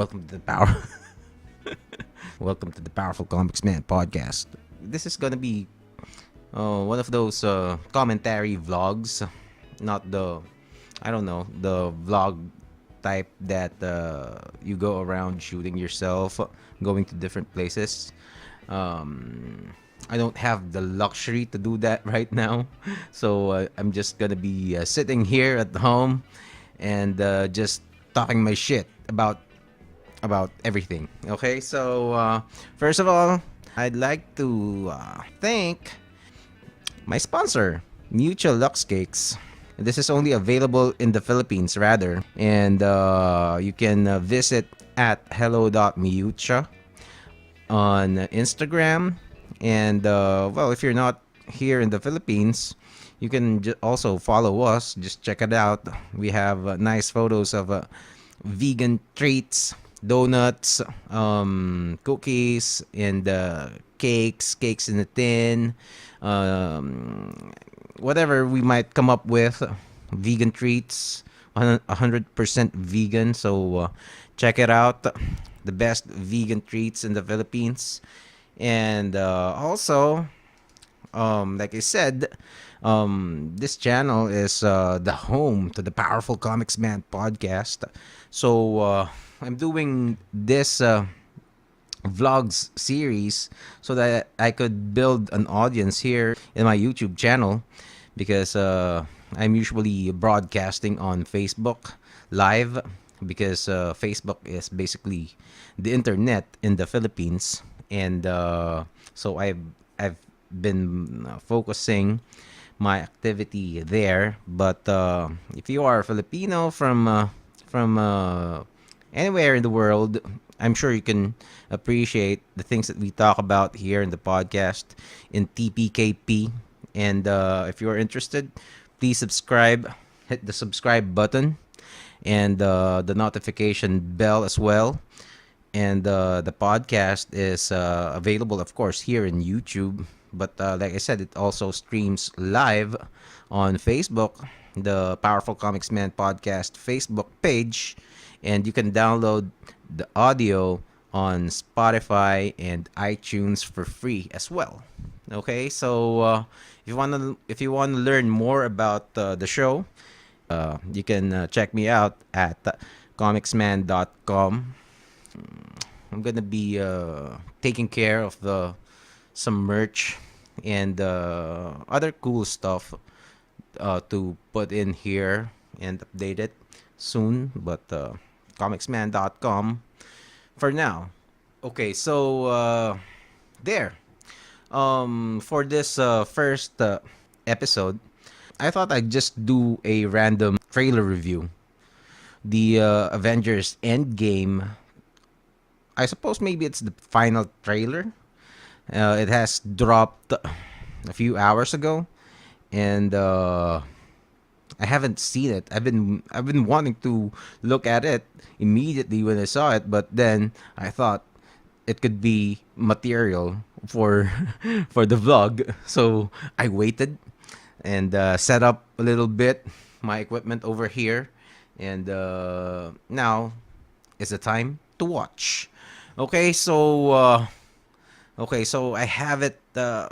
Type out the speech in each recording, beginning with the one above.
Welcome to the power. Welcome to the Powerful Komiksman podcast. This is gonna be one of those commentary vlogs, not the, I don't know, the vlog type that you go around shooting yourself, going to different places. I don't have the luxury to do that right now, so I'm just gonna be sitting here at home and just talking my shit about everything. Okay, so first of all, I'd like to thank my sponsor, Mutual Lux Cakes. This is only available in the Philippines, rather, and you can visit at hello.miucha on Instagram. And well, if you're not here in the Philippines, you can also follow us. Just check it out. We have nice photos of vegan treats, donuts, cookies, and cakes in a tin, whatever we might come up with. Vegan treats, 100% vegan. So check it out. The best vegan treats in the Philippines. And also, like I said, this channel is the home to the Powerful Comics Man podcast. So I'm doing this vlogs series so that I could build an audience here in my YouTube channel, because I'm usually broadcasting on Facebook live, because Facebook is basically the internet in the Philippines. And so I've been focusing my activity there. But if you are a Filipino from anywhere in the world, I'm sure you can appreciate the things that we talk about here in the podcast in TPKP. And if you're interested, please subscribe. Hit the subscribe button and the notification bell as well. And the podcast is available, of course, here in YouTube. But like I said, it also streams live on Facebook, the Powerful Comics Man podcast Facebook page. And you can download the audio on Spotify and iTunes for free as well. Okay, so if you want to learn more about the show, you can check me out at comicsman.com. I'm gonna be taking care of the some merch and other cool stuff to put in here and update it soon. But comicsman.com for now. Okay, so there. For this first episode, I thought I'd just do a random trailer review. The Avengers Endgame, I suppose maybe it's the final trailer. It has dropped a few hours ago, and I haven't seen it. I've been wanting to look at it immediately when I saw it, but then I thought it could be material for for the vlog, so I waited and set up a little bit my equipment over here, and now is the time to watch. Okay, so I have it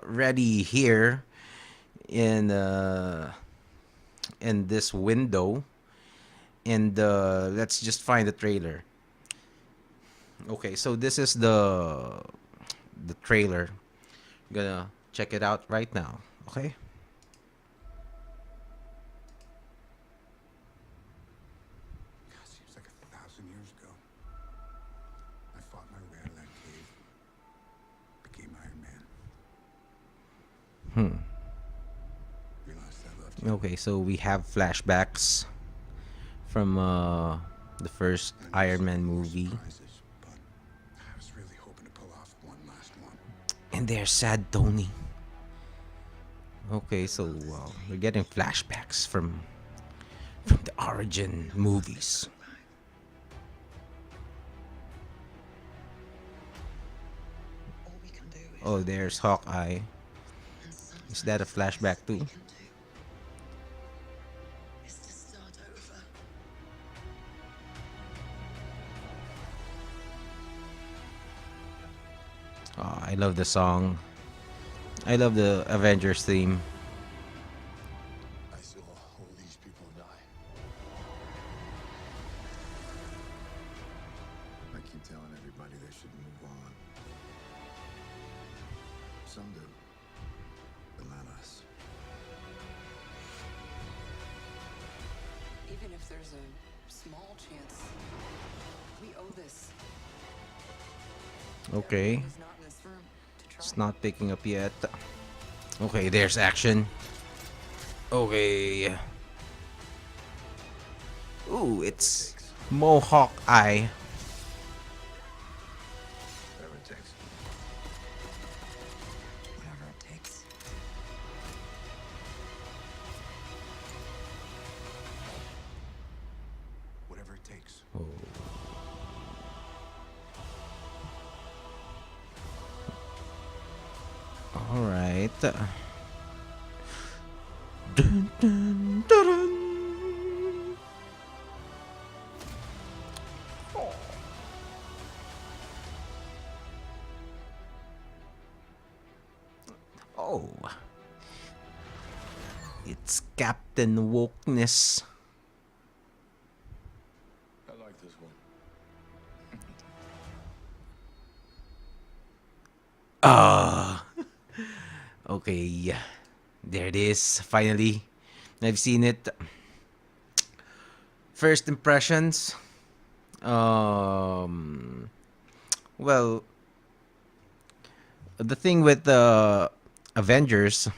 ready here in this window, and let's just find the trailer. Okay, so this is the trailer. I'm gonna check it out right now. Okay. Seems like 1,000 years ago. I fought my way out of that cave. Became Iron Man. Realized I loved you. Okay, so we have flashbacks from the first And Iron some Man more movie, surprises, but I was really hoping to pull off one last one. and there's sad Tony. Okay, so we're getting flashbacks from the origin movies. Oh, there's Hawkeye. Is that a flashback too? Oh, I love the song. I love the Avengers theme. I saw all these people die. I keep telling everybody they should move on. Some do, but not us. Even if there's a small chance, we owe this to everyone Okay. who's not in this room to try. It's not picking up yet. Okay, there's action. Okay. Ooh, Whatever it it's takes. Mohawk Eye. Whatever it takes. Whatever it takes. Whatever it takes. All right. Dun, dun, dun, dun. Oh, it's Captain Wokeness. I like this one. Ah, okay. There it is. Finally, I've seen it. First impressions. Um, well, the thing with the Avengers,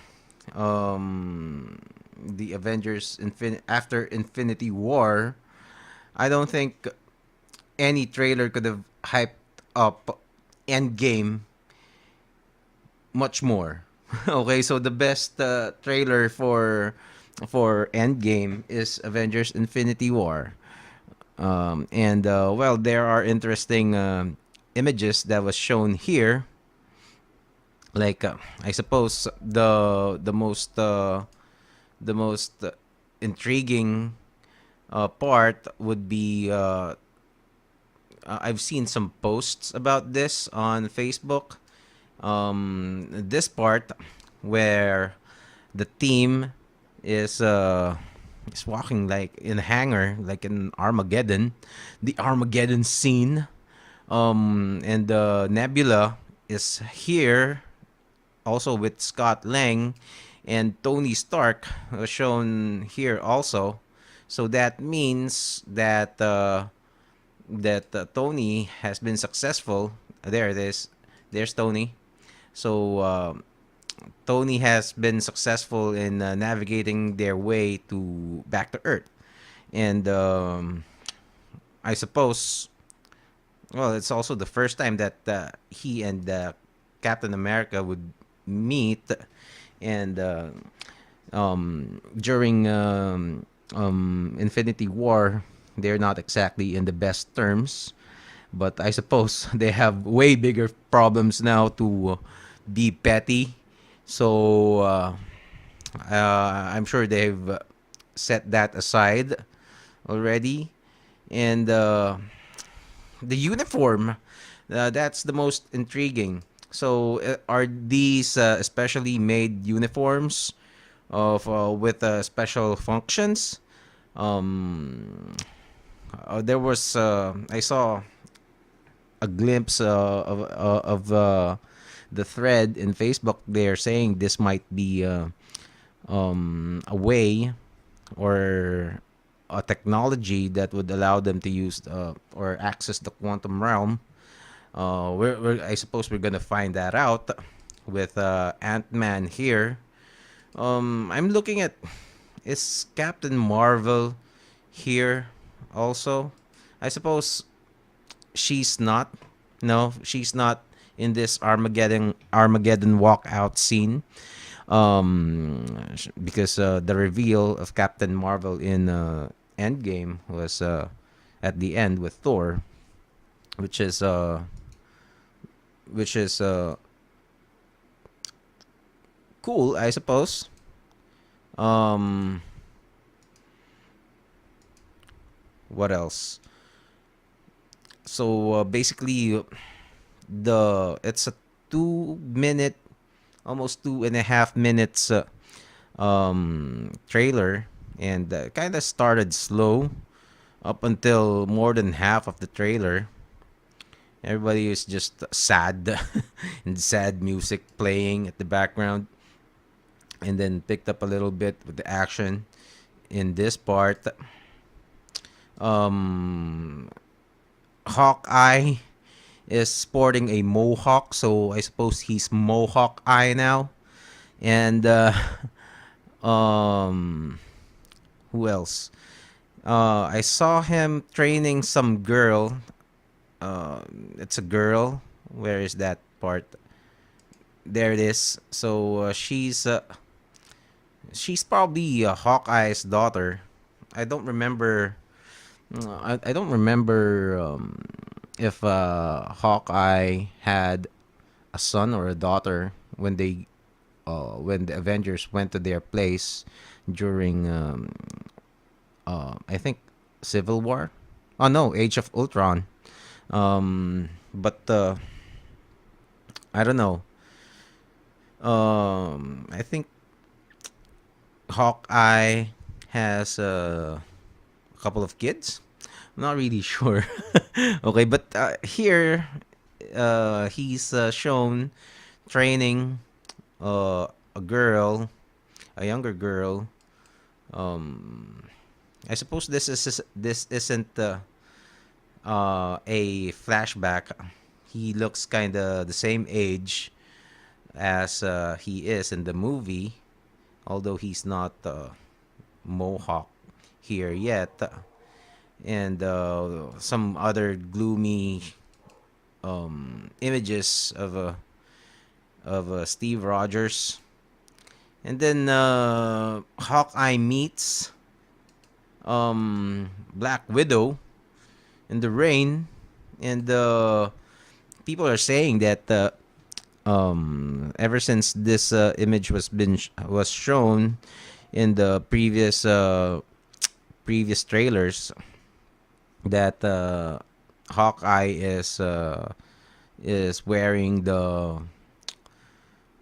the Avengers after Infinity War, I don't think any trailer could have hyped up Endgame much more. Okay, so the best trailer for Endgame is Avengers Infinity War. And well, there are interesting images that was shown here. Like I suppose the most intriguing part would be I've seen some posts about this on Facebook. This part where the team is is walking like in a hangar, like in Armageddon, the Armageddon scene. And Nebula is here also with Scott Lang, and Tony Stark shown here also. So that means that Tony has been successful. There it is. There's Tony. So Tony has been successful in navigating their way to back to Earth, and I suppose, well, it's also the first time that he and Captain America would meet, and during Infinity War, they're not exactly in the best terms. But I suppose they have way bigger problems now to be petty. So I'm sure they've set that aside already. And the uniform, that's the most intriguing. So are these especially made uniforms of with special functions? Um, there was I saw a glimpse of the thread in Facebook. They're saying this might be a way or a technology that would allow them to use or access the quantum realm. I suppose we're gonna find that out with Ant-Man here. I'm looking at, is Captain Marvel here also? I suppose she's not. No, she's not in this Armageddon walkout scene. Because the reveal of Captain Marvel in Endgame was at the end with Thor, which is which is cool, I suppose. Um, what else? So basically, the it's a 2 minute, almost 2.5 minutes trailer, and kind of started slow up until more than half of the trailer. Everybody is just sad and sad music playing at the background, and then picked up a little bit with the action in this part. Um, Hawkeye is sporting a mohawk, so I suppose he's Mohawk Eye now. And um, who else? I saw him training some girl. It's a girl. Where is that part? There it is. So she's probably Hawkeye's daughter. I don't remember. I don't remember if Hawkeye had a son or a daughter when the Avengers went to their place during I think Civil War. Oh no, Age of Ultron. But I don't know. I think Hawkeye has a couple of kids. I'm not really sure. Okay, but here he's shown training a girl, a younger girl. Um, I suppose this isn't a flashback. He looks kind of the same age as he is in the movie, although he's not Mohawk here yet. And some other gloomy images of Steve Rogers. And then Hawkeye meets Black Widow in the rain, and people are saying that ever since this image was shown in the previous trailers, that Hawkeye is wearing the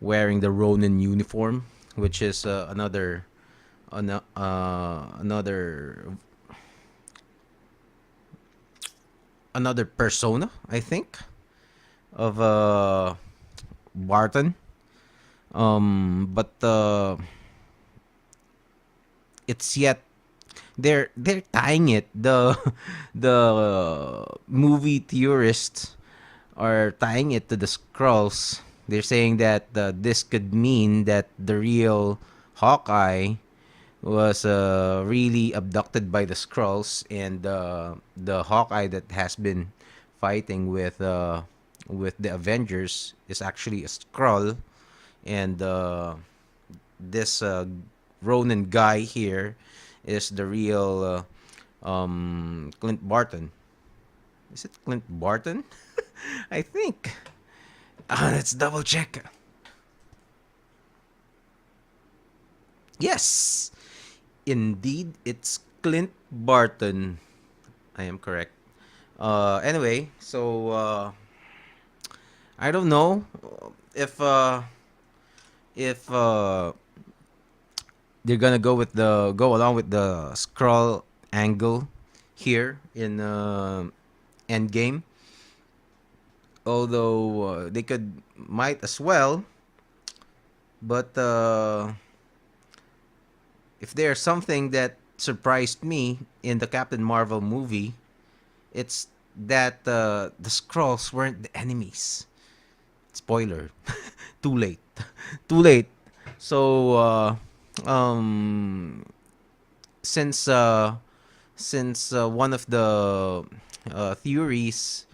Ronin uniform, which is another another persona, I think, of Barton. But it's yet they're tying it. The movie theorists are tying it to the scrolls. They're saying that this could mean that the real Hawkeye was really abducted by the scrolls, and the Hawkeye that has been fighting with the Avengers is actually a scroll, and this Ronin guy here is the real Clint Barton. Is it Clint Barton? I think. Let's double check. Yes, indeed, it's Clint Barton. I am correct. Anyway, so I don't know if they're gonna go along with the scroll angle here in Endgame. Although they might as well, but if there's something that surprised me in the Captain Marvel movie, it's that the scrolls weren't the enemies. Spoiler, too late, too late. So um, since one of the theories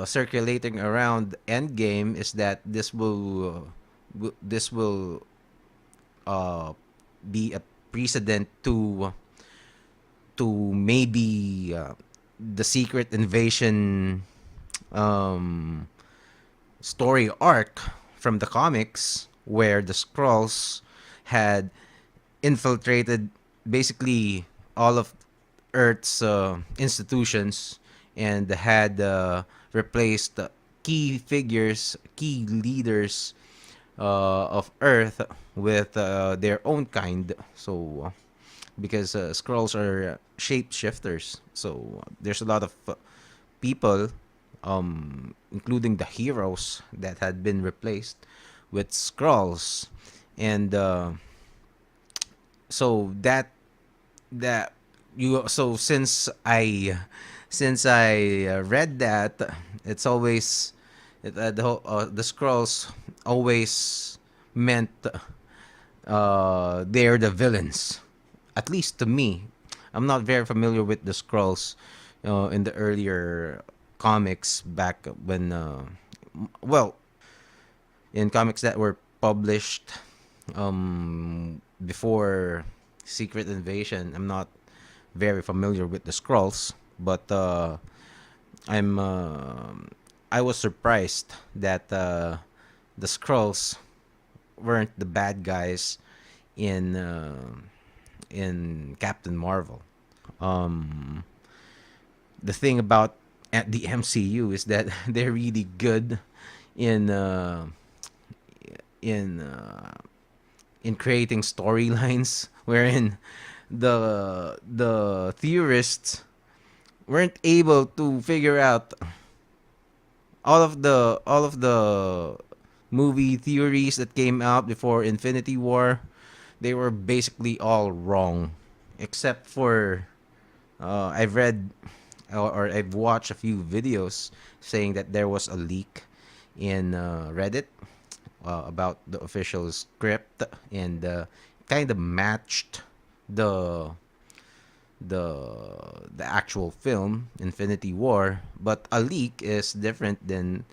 circulating around Endgame is that this will uh, be a precedent to maybe the Secret Invasion um, story arc from the comics, where the Skrulls had infiltrated basically all of Earth's institutions and had replaced key figures, key leaders of Earth with their own kind. So because scrolls are shapeshifters, so there's a lot of people, including the heroes, that had been replaced with scrolls, and so that you so since I read that, it's always the scrolls always meant they're the villains, at least to me. I'm not very familiar with the scrolls in the earlier comics back when well, in comics that were published before Secret Invasion. I'm not very familiar with the scrolls, but I'm I was surprised that the scrolls weren't the bad guys in Captain Marvel. Um, the thing about at the MCU is that they're really good in uh, in uh, in creating storylines wherein the theorists weren't able to figure out all of the movie theories that came out before Infinity War. They were basically all wrong, except for I've read or I've watched a few videos saying that there was a leak in Reddit about the official script, and kind of matched the the actual film Infinity War, but a leak is different than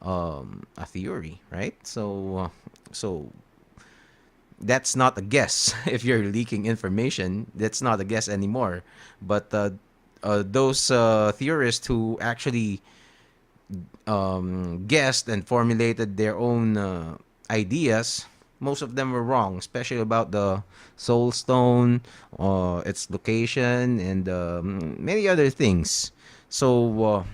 a theory, right? So that's not a guess. If you're leaking information, that's not a guess anymore. But those theorists who actually guessed and formulated their own ideas, most of them were wrong, especially about the Soul Stone, its location, and many other things. So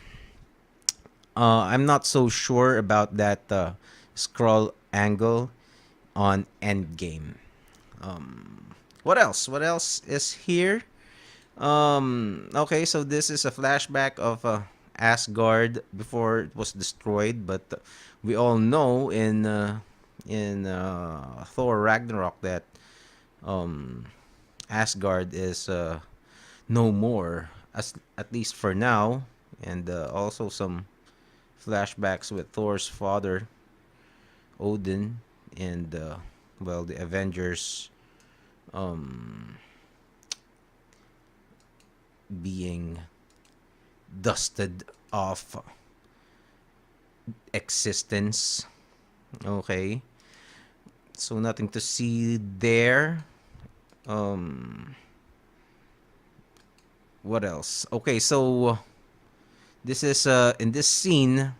I'm not so sure about that scroll angle on Endgame. What else? What else is here? Okay, so this is a flashback of Asgard before it was destroyed, but we all know in Thor Ragnarok that um, Asgard is no more, as at least for now, and also some flashbacks with Thor's father, Odin, and well, the Avengers um, being dusted off existence. Okay, so nothing to see there. Um, what else? Okay, so this is in this scene.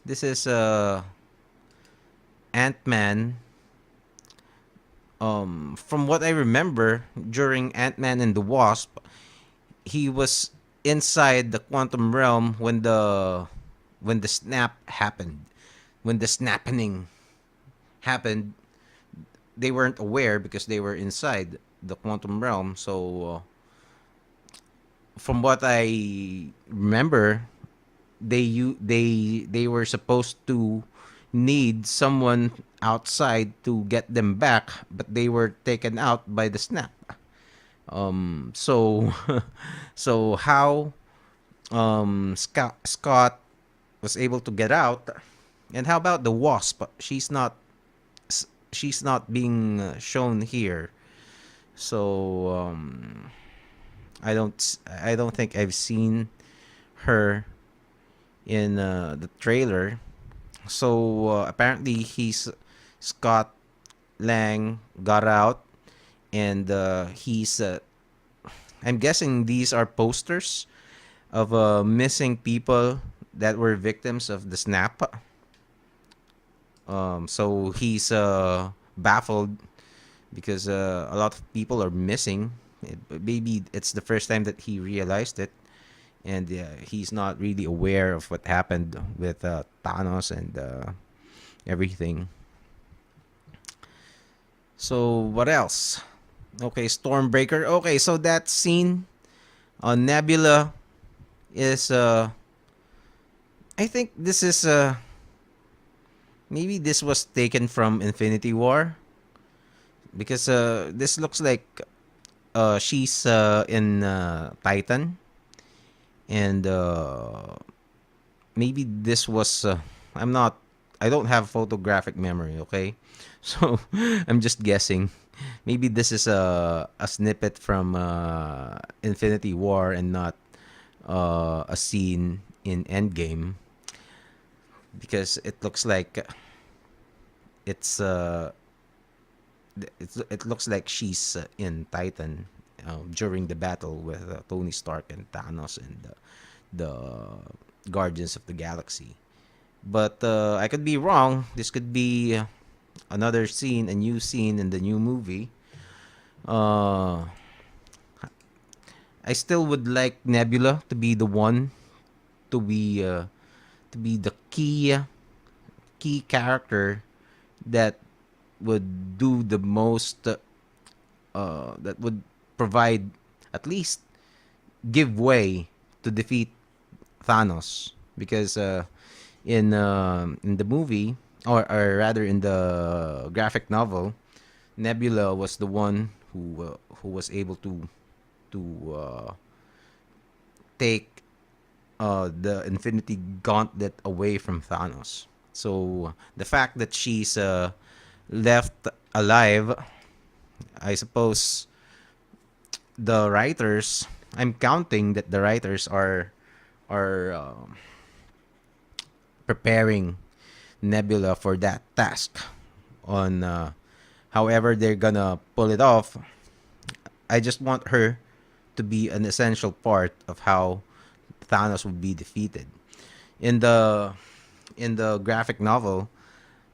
This is Ant Man. From what I remember, during Ant Man and the Wasp, he was inside the quantum realm when the snap happened. When the snapping happened, they weren't aware because they were inside the quantum realm. So, from what I remember, they were supposed to need someone outside to get them back, but they were taken out by the snap. So so how Scott was able to get out, and how about the Wasp? She's not being shown here. So I don't think I've seen her in the trailer. So apparently he's Scott Lang got out, and he's I'm guessing these are posters of missing people that were victims of the snap. So he's baffled because a lot of people are missing. Maybe it's the first time that he realized it, and he's not really aware of what happened with Thanos and everything. So what else? Okay, Stormbreaker. Okay, so that scene on Nebula is I think this is maybe this was taken from Infinity War, because this looks like she's in Titan, and maybe this was I'm not I don't have photographic memory, okay? So I'm just guessing. Maybe this is a snippet from Infinity War and not a scene in Endgame, because it looks like it's it looks like she's in Titan during the battle with Tony Stark and Thanos and the Guardians of the Galaxy. But I could be wrong. This could be another scene, a new scene in the new movie. Uh, I still would like Nebula to be the one to be the key character that would do the most. That would provide, at least give way to defeat Thanos, because in the movie, or rather in the graphic novel, Nebula was the one who was able to take the Infinity Gauntlet away from Thanos. So the fact that she's left alive, I suppose the writers, I'm counting that the writers are preparing Nebula for that task. On however they're gonna pull it off, I just want her to be an essential part of how Thanos will be defeated. In the graphic novel,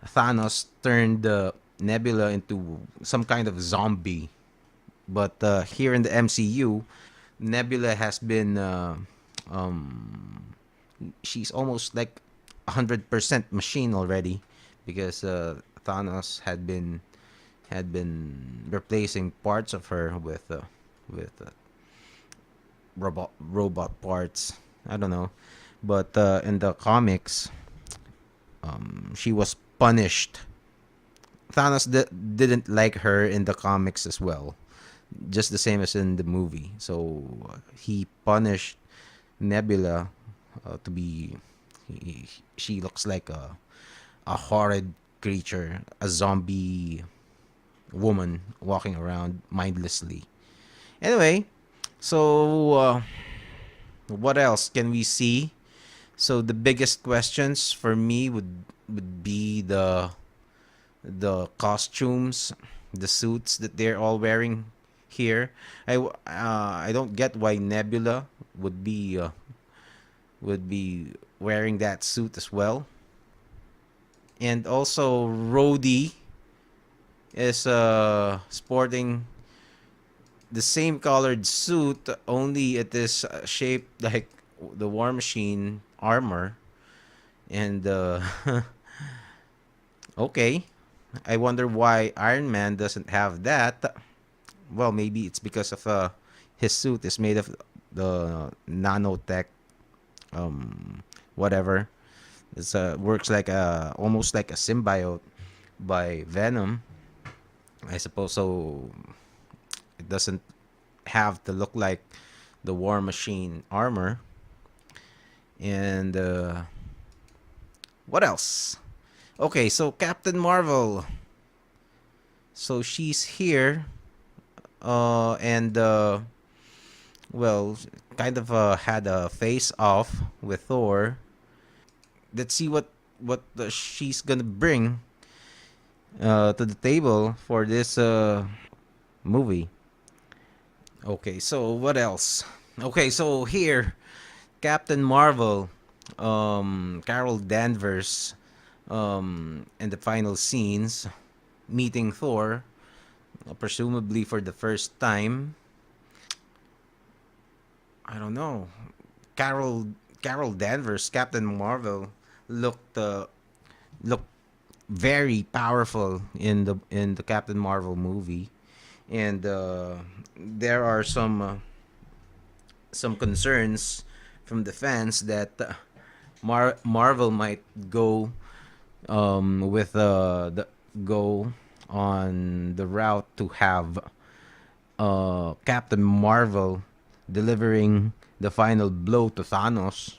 Thanos turned Nebula into some kind of zombie. But here in the MCU, Nebula has been she's almost like 100% machine already, because Thanos had been replacing parts of her with robot parts. I don't know, but in the comics, she was punished. Thanos didn't like her in the comics as well, just the same as in the movie. So he punished Nebula to be. She looks like a horrid creature, a zombie woman walking around mindlessly. Anyway, so what else can we see? So the biggest questions for me would be the costumes, the suits that they're all wearing here. I don't get why Nebula would be wearing that suit as well. And also Rhodey is sporting the same colored suit, only it is shaped like the War Machine armor. And okay, I wonder why Iron Man doesn't have that. Well, maybe it's because of his suit is made of the nanotech, um, whatever. It's works like a almost like a symbiote by Venom, I suppose. So it doesn't have to look like the War Machine armor. And what else? Okay, so Captain Marvel. So she's here, and well, kind of had a face off with Thor. Let's see what she's gonna bring to the table for this movie. Okay, so what else? Okay, so here, Captain Marvel, Carol Danvers, in the final scenes, meeting Thor, presumably for the first time. I don't know. Carol Carol Danvers, Captain Marvel, looked looked very powerful in the Captain Marvel movie, and there are some concerns from the fans that Marvel might with the go on the route to have Captain Marvel delivering the final blow to Thanos,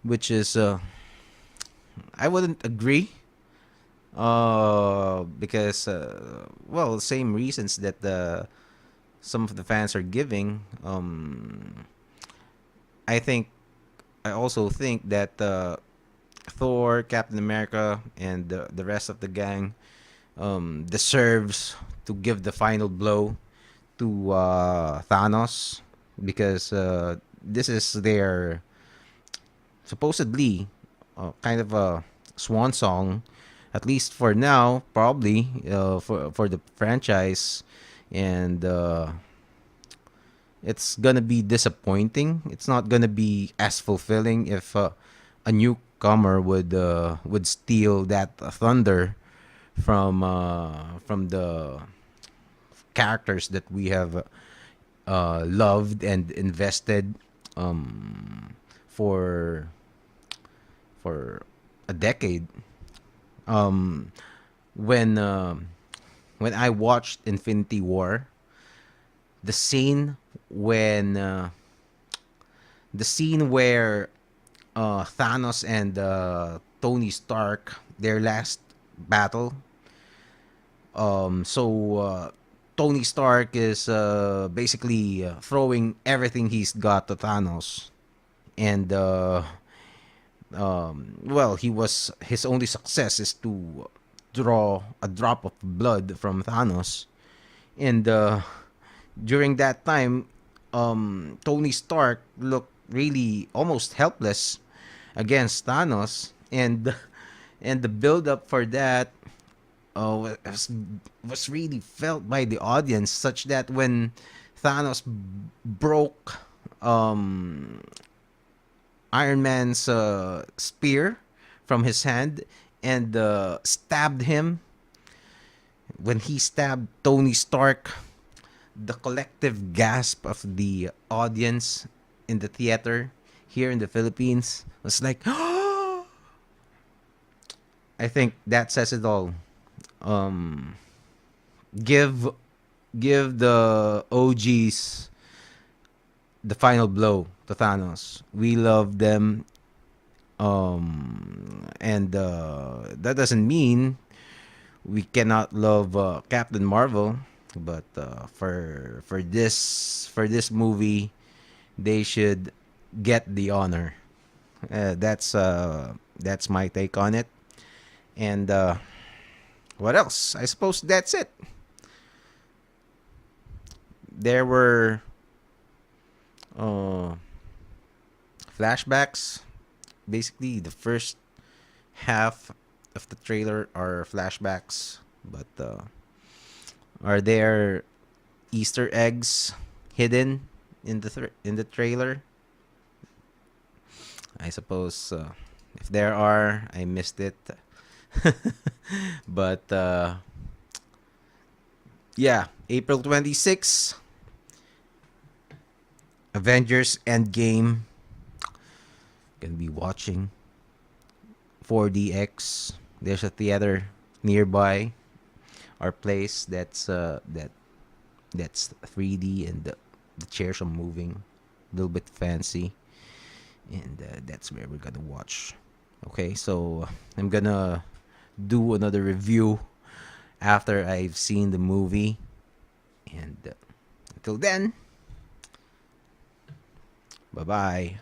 which is I wouldn't agree. Because well, same reasons that some of the fans are giving. I think I also think that Thor, Captain America, and the rest of the gang deserves to give the final blow to Thanos, because this is their supposedly kind of a swan song, at least for now, probably for the franchise, and it's gonna be disappointing. It's not gonna be as fulfilling if a newcomer would steal that thunder from the characters that we have loved and invested for for a decade. Um, when when I watched Infinity War, the scene when the scene where Thanos and Tony Stark, their last battle. Tony Stark is basically throwing everything he's got to Thanos, and well, he was his only success is to draw a drop of blood from Thanos, and during that time, Tony Stark looked really almost helpless against Thanos, and and the build up for that was really felt by the audience, such that when Thanos broke Iron Man's spear from his hand and stabbed him, when he stabbed Tony Stark, the collective gasp of the audience in the theater here in the Philippines was like, I think that says it all. Um, give give the OGs the final blow to Thanos. We love them, and that doesn't mean we cannot love Captain Marvel, but for this movie, they should get the honor. That's my take on it. And what else? I suppose that's it. There were uh, flashbacks. Basically, the first half of the trailer are flashbacks, but are there Easter eggs hidden in in the trailer? I suppose if there are, I missed it. But yeah, April 26th, Avengers Endgame. Gonna be watching 4DX. There's a theater nearby our place that's 3D, and the chairs are moving, a little bit fancy, and that's where we're gonna watch. Okay, so I'm gonna do another review after I've seen the movie, and until then, bye bye.